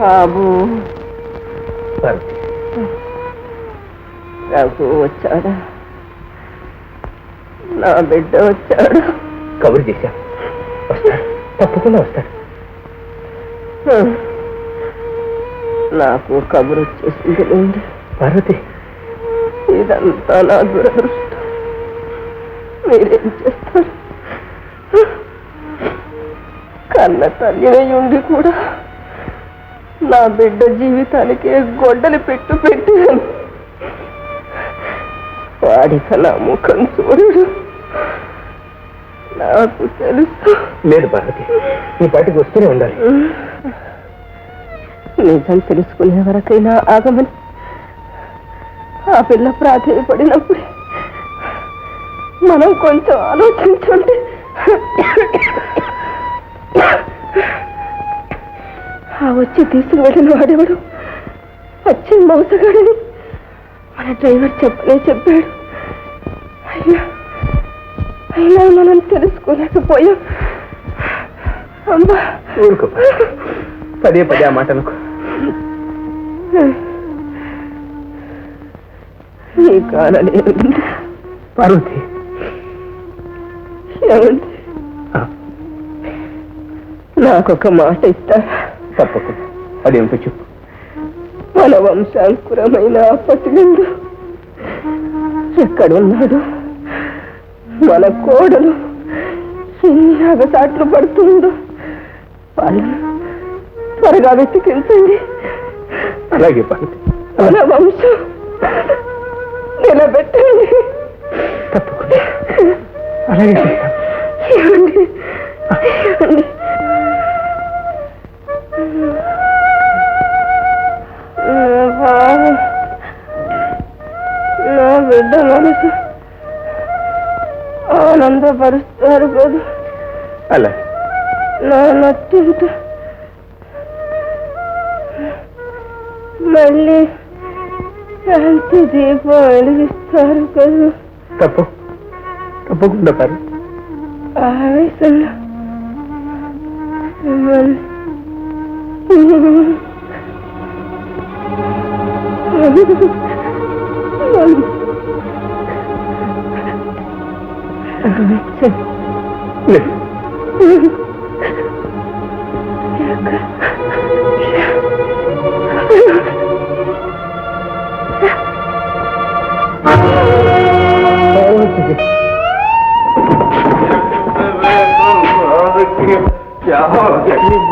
బాబు రఘు వచ్చాడా? నా బిడ్డ వచ్చాడు. కబురు చేశా, వస్తాడు, తప్పకుండా వస్తాడు. నాకు కబురు వచ్చేసింది లేండి పార్వతి. ఇదంతా నా దురదృష్టం. మీరేం చేస్తారు? కన్న తల్లినై ఉండి కూడా నా బిడ్డ జీవితానికి గొడ్డలి పెట్టాను. వాడిక నా ముఖం చూడడు. నాకు తెలుసు. లేదు పార్వతి, నీ పాటికి వస్తూనే ఉండాలి. నిజం తెలుసుకునే వరకైనా ఆగమని ఆ పిల్ల ప్రాధేయపడినప్పుడే మనం కొంచెం ఆలోచించండి. ఆ వచ్చి తీసుకువెళ్ళిన వాడెవడు వచ్చి మోసగాడని మన డ్రైవర్ చెప్పాడు. అయినా మనం తెలుసుకోలేకపోయాం. అమ్మా ఊరుకో, పదే పదే ఆ మాట అనుకో. ఈ కాలనే పార్వతి. ఏమండి, నాకొక మాట ఇస్తారా? తప్పకుండా. అదేమిటో చెప్పు. మన వంశాంకురమైన పసిలిండు ఎక్కడున్నాడు? మన కోడలు ఎన్ని అగసాట్లు పడుతుందో వాళ్ళను త్వరగా వెతికించండి. అలాగే పార్వతి. మన వంశం నిలబెట్టండి. తప్పకుండా అలాగే చేస్తాను. ఏమండి, నా బిడ్డ మనసు ఆనందపరుస్తారు కదా. అలా నా నచ్చింత మళ్ళీ శాంతి దీపం వెలిగిస్తారు కదా. తప్పకుండా పార్వతి. ఆవేశంలో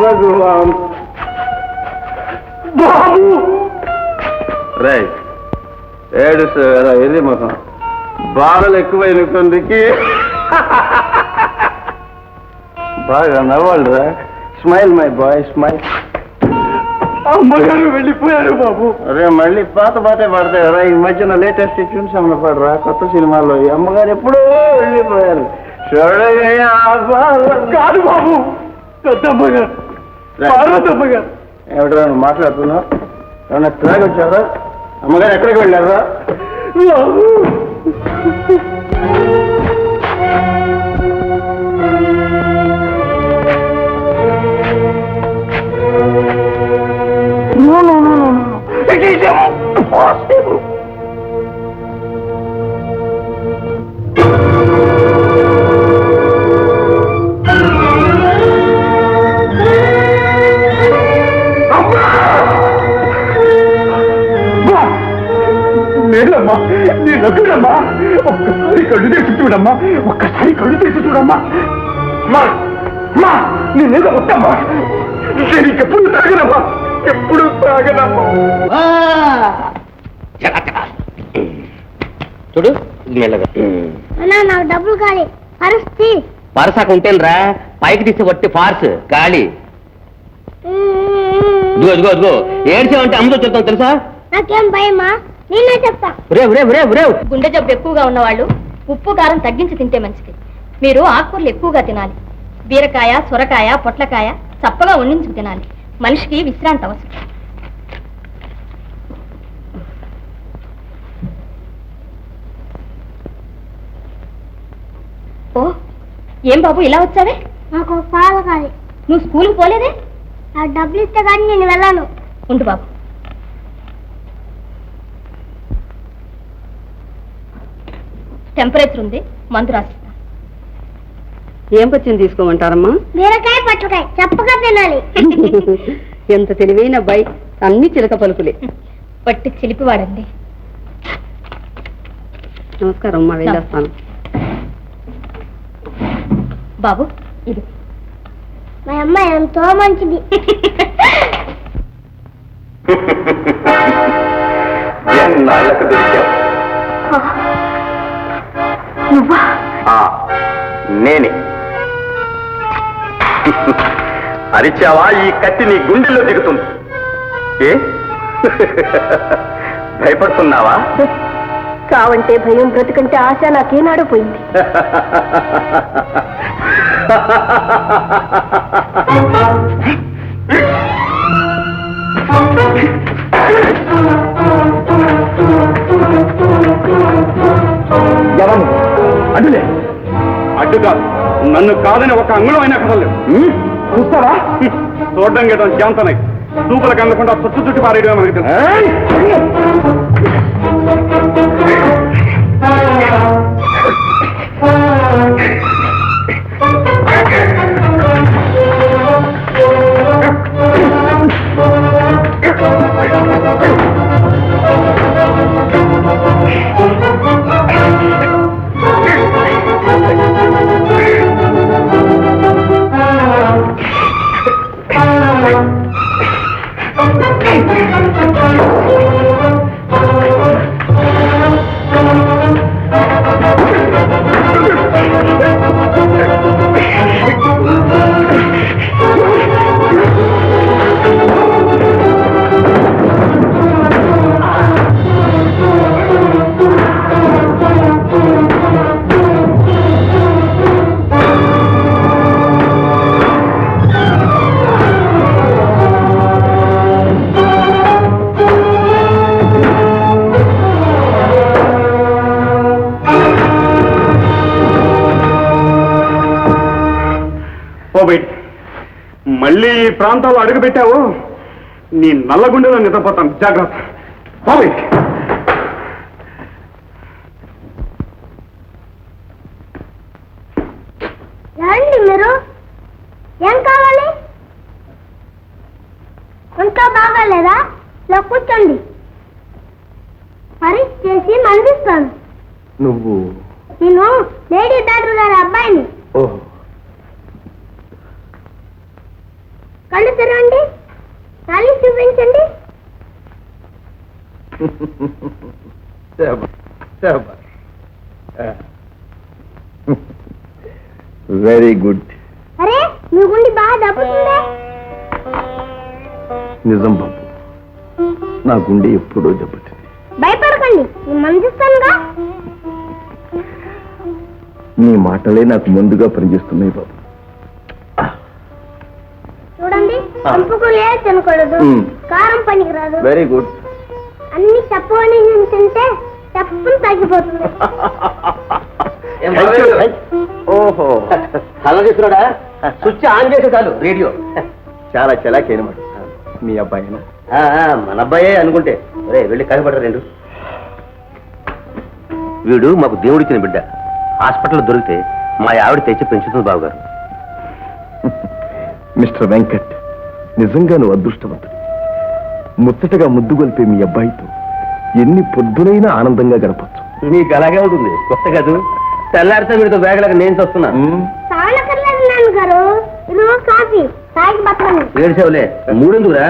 భగవాన్ బాబు రై ఏడుసు ఎలా ఇది మొహం బాధలు ఎక్కువైనకొందుకి బాగా నవ్వాలి రా. Smile my boy smile. అమ్మగారు వెళ్ళిపోయారు బాబు. అరే మళ్ళీ పాత పాతే పడతాయి రా. ఈ మధ్యన లేటెస్ట్ ట్యూన్స్ ఏమన్నా పడరా కొత్త సినిమాల్లో? ఈ అమ్మగారు ఎప్పుడూ వెళ్ళిపోయారు. కాదు బాబు, పెద్దమ్మగారు, పార్వతమ్మగారు. ఏమిట్రా నువ్వు మాట్లాడుతున్నావు? ఏమన్నా త్రాగొచ్చారా? అమ్మగారు ఎక్కడికి వెళ్ళారా? No. It is impossible. నేనమ్మా, నేను నొక్కుడమ్మా. ఒక్కసారి కళ్ళు తెచ్చి చూడమ్మా, ఒక్కసారి కళ్ళు తెచ్చి చూడమ్మా. మా నేనేదో వద్దమ్మా. నేను ఎప్పుడు తాగనమ్మా, ఎప్పుడు తాగనమ్మా. చూడు మెల్లగా. నాకు డబ్బులు కాలి. పరిస్థితి పరసాకు ఉంటేనరా, పైకి తీసి వట్టి ఫార్స్ గాలి. ఇదిగో ఏడ్చావంటే అమ్మతో చెప్తాను తెలుసా? నాకేం భయమా? నేనే చెప్తా. గుండె జబ్బు ఎక్కువగా ఉన్నవాళ్ళు ఉప్పు కారం తగ్గించి తింటే మంచిది. మీరు ఆకుకూరలు ఎక్కువగా తినాలి. బీరకాయ, సొరకాయ, పొట్లకాయ చప్పగా వండించుకు తినాలి. మనిషికి విశ్రాంతి అవసరం. ఓ ఏం బాబు ఇలా వచ్చావే? నాకు పాలు కాలి. నువ్వు స్కూల్కి పోలేదే? నాకు డబ్బులు ఇస్తే కానీ నేను వెళ్ళాను. ఉండు బాబు. టెంపరేచర్ ఉంది, మందు రాసిస్తా. ఏం పచ్చింది తీసుకోమంటారమ్మా? బీరకాయ పొట్లకాయ చప్పగా తినాలి. ఎంత తెలివైన అబ్బాయి, అన్ని చిలక పలుకులే. పట్టి చిలిపివాడండి. నమస్కారం అమ్మా, వెళ్ళొస్తాను. బాబు ఇది. మా అమ్మ ఎంతో మంచిది. నేనే. అరిచావా? ఈ కత్తి నీ గుండెల్లో దిగుతుంది. ఏ భయపడుతున్నావా? కావంటే భయం, బ్రతుకంటే ఆశ నాకేనాడో పోయింది. ఎవరు అడ్డులే? అడ్డు కాదు, నన్ను కాదని ఒక అంగుళం అయినా కదలేదు. చూస్తావా? చూడడం గేయడం శాంతనై చూపులకు అందకుండా చుట్టు చుట్టు పారేయడం మనకి మళ్ళీ ఈ ప్రాంతాల్లో అడుగు పెట్టావు, నీ నల్లగుండెలో నిద్రపోతాను. జాగ్రత్త. బాబు రండి. మీరు ఏం కావాలి? ఒంట్లో బాగాలేదా? ఇలా కూర్చోండి, పరీక్ష చేసి మందిస్తాను. నువ్వు? నేను లేడీ డాక్టర్ గారి అబ్బాయిని. ఓహో. కళ్ళు తెరవండి, తల్లి చూపించండి. Very good. అరే, మీ గుండె బాగా దెబ్బతుందే. నిజం బాబు, నా గుండె ఎప్పుడో దెబ్బతింది. భయపడకండి, నేను మందిస్తానుగా. నీ మాటలే నాకు ముందుగా పనిచేస్తున్నాయి బాబు. చూడండి, చంపుకులే తినకూడదు, కారం పనికిరాదు. Very good. అన్ని చెప్పని తింటే తప్పును తగ్గిపోతుంది. ఓహో, హలో చేస్తున్నాడా? స్విచ్ ఆన్ చేసే చాలు రేడియో. చాలా చలాకైనమాట. మీ అబ్బాయినా? మన అబ్బాయే అనుకుంటే. ఒరే వెళ్ళి కనపడరు రెండు. వీడు మాకు దేవుడిచ్చిన బిడ్డ. హాస్పిటల్ దొరికితే మా ఆవిడ తెచ్చి పెంచుతుంది బాబుగారు. మిస్టర్ వెంకట్, నిజంగా నువ్వు అదృష్టవంతుడు. ముచ్చటగా ముద్దుగొల్పే మీ అబ్బాయితో ఎన్ని పొద్దునైనా ఆనందంగా గడపచ్చు. నీకు అలాగే ఉంటుంది. కొత్త కాదు, తెల్లారితే వీడితో వేగలేక నేను చూస్తున్నాను. తాగలకర్లేదు నాన్నగారు, ఇది కాఫీ తాగి బతకండి. ఏడ్చేవులే, మూడెందుకురా?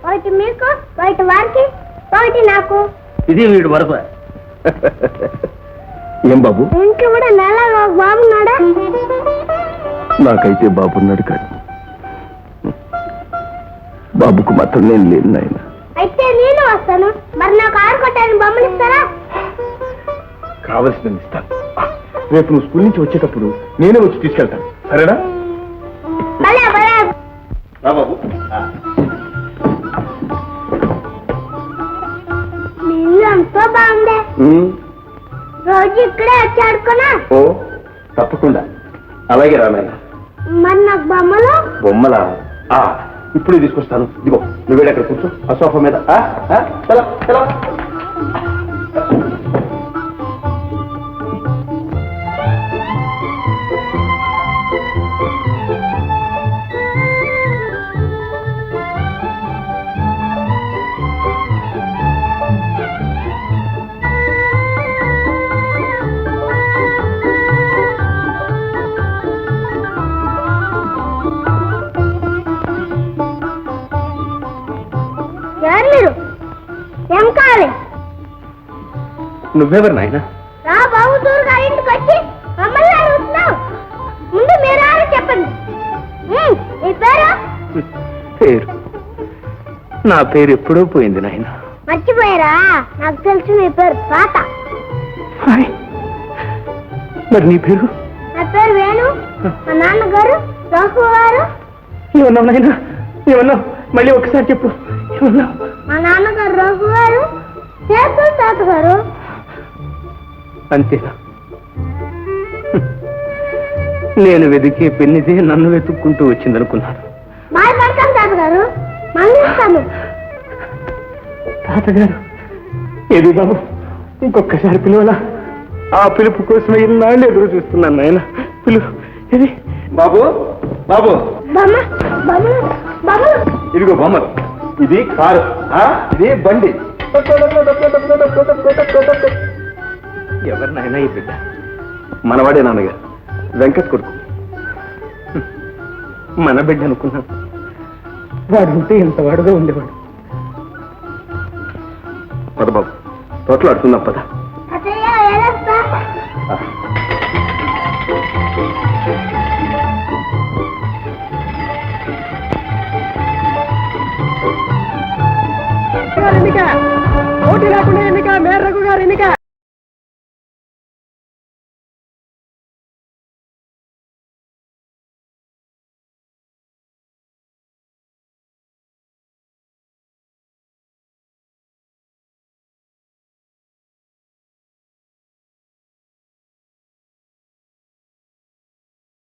ఒకటి మీకు, ఒకటి వారికి, ఒకటి నాకు. ఇది వీడు వరకు. ఏం బాబు, ఇంట్లో కూడా నెల బాగున్నాడా? నాకైతే బాబున్నాడు కాదు, బాబుకు మాత్రం నేను లేను నాయన. అయితే నేను వస్తాను. మరి నాకు ఆరు కొట్టాలని బొమ్మలు ఇస్తారా? కావలసినది ఇస్తాను. రేపు నువ్వు స్కూల్ నుంచి వచ్చేటప్పుడు నేనే వచ్చి తీసుకెళ్తాను, సరేనా? భలే భలే. బాబు, మీ ఇల్లు ఎంతో బాగుంది. రోజు ఇక్కడే వచ్చి ఆడుకోనా? ఓ తప్పకుండా. అలాగే రామయ్య. మరి నాకు బొమ్మలు? బొమ్మలా? ఇప్పుడు తీసుకొస్తాను. ఇదిగో నువ్వు వెళ్ళి అక్కడ కూర్చో ఆ సోఫా మీద. చలో చలో. ఎవరు మీరు? ఏం కావాలి? నువ్వెవరు నాయన? రా బాబు దూరుగా ఇంటికి వచ్చి మమ్మల్ని అడుగుతున్నావు. ముందు మీరారు చెప్పండి. నీ పేరు? పేరు నా పేరు ఎప్పుడో పోయింది నాయన. మర్చిపోయారా? నాకు తెలుసు మీ పేరు తాత. మరి నీ పేరు? నా పేరు వేణు. మా నాన్నగారు రాహు గారు. ఏమన్నావు నాయన? ఏమన్నావు? మళ్ళీ ఒకసారి చెప్పు. ఏమన్నావు? మా నాన్నగారు రాహు గారు, చేతు తాత గారు. అంతేనా? నేను వెతికే పెన్నిదే నన్ను వెతుక్కుంటూ వచ్చిందనుకున్నాను. బాధపడతాను తాత గారు, మందిస్తాను. తాతగారు ఏది బాబు, ఇంకొకసారి పిలువలా? ఆ పిలుపు కోసమే ఇన్నాళ్ళు ఎదురు చూస్తున్నాను నాయన. పిలువు. ఇది బాబు బాబు బొమ్మ బొమ్మలు బొమ్మలు. ఇదిగో బొమ్మలు. ఇది కారు, ఇది బండి. ఎవరు నాయన ఈ బిడ్డ? మనవాడే నాన్నగారు, వెంకట్ కొడుకు. మన బిడ్డ అనుకున్నాను. వాడు ఉంటే ఎంత వాడుగా ఉండేవాడు. పద బాబు, తోటలో ఆడుతున్నాం పద. అతయ్య ఏలస్తా. ఎన్నిక పోటీ లేకుండా ఎన్నిక, మేర రఘు గారు ఎన్నిక.